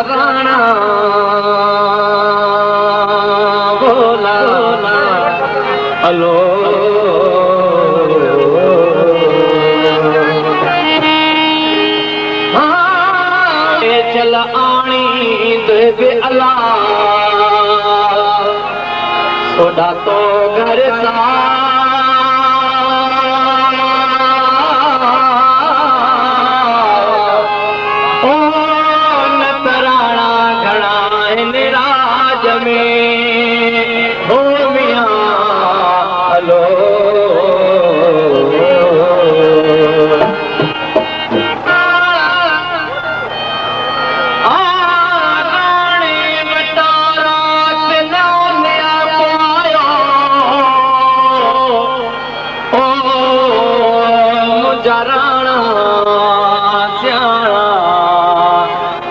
राणा बोला हलो चल आणी देव अल्लाह सोडा तो घर सा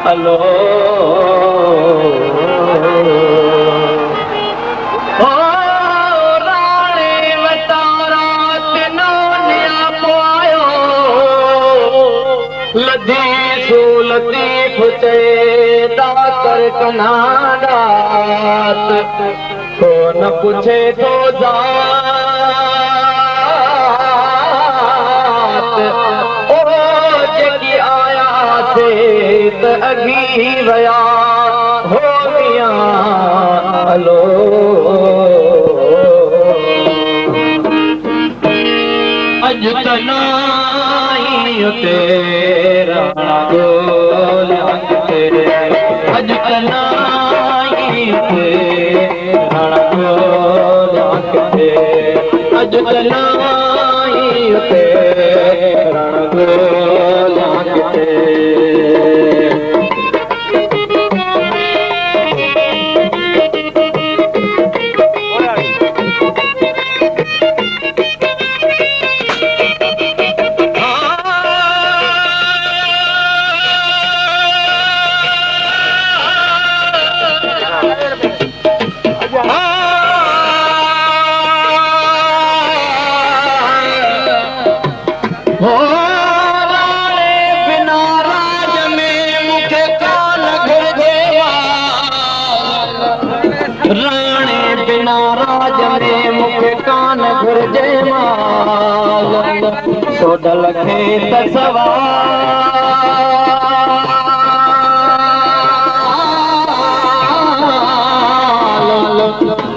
हलो राणे वतारा तिनोनिया पोयो लधी सूलती फुचे दातर कनाडात को न पूछे तो जात ओ जेकी आया थे अगी वया हो मिया हलो अज तनाई तेरा गोलियां अज तनाई तेरा गोलियां अज तनाई तेरा गोलियां राणे बिना राज में मुखे कान घुर्जे माल सोडल खेत सवाल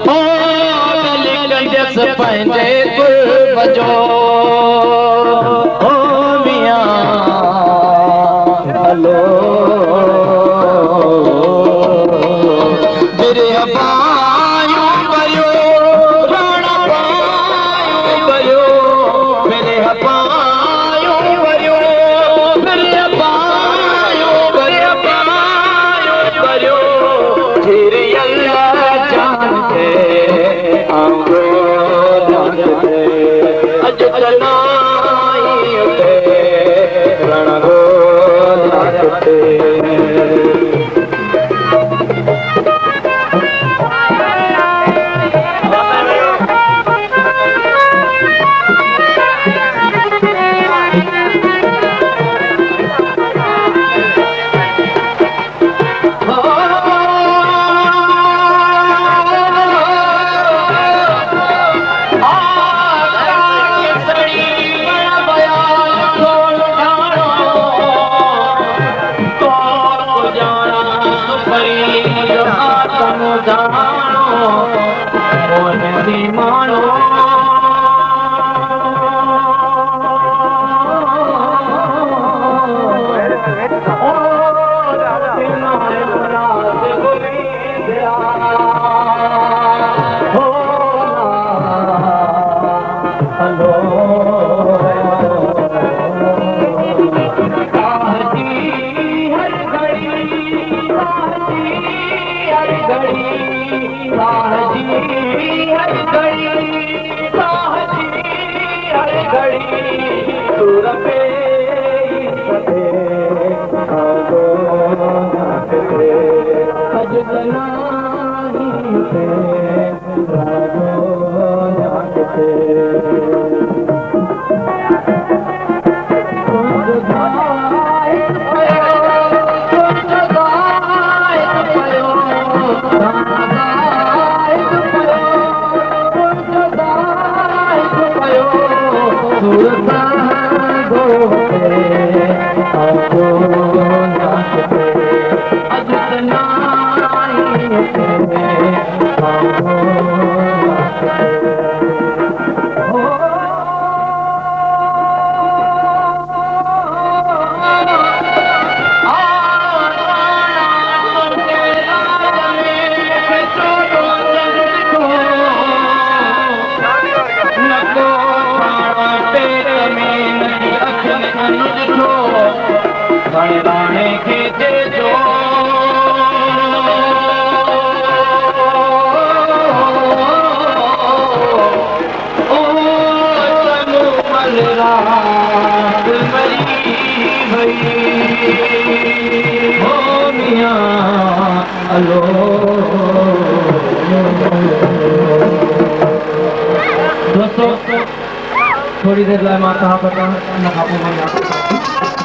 हो गंजस पंहिंजे कुल बजो हो मियां हलो घड़ी राणे खींचे जो ओ तनु मल रात मरी भई हो मियां अलो दोस्तों थोड़ी देर लाइ मां तव्हां खां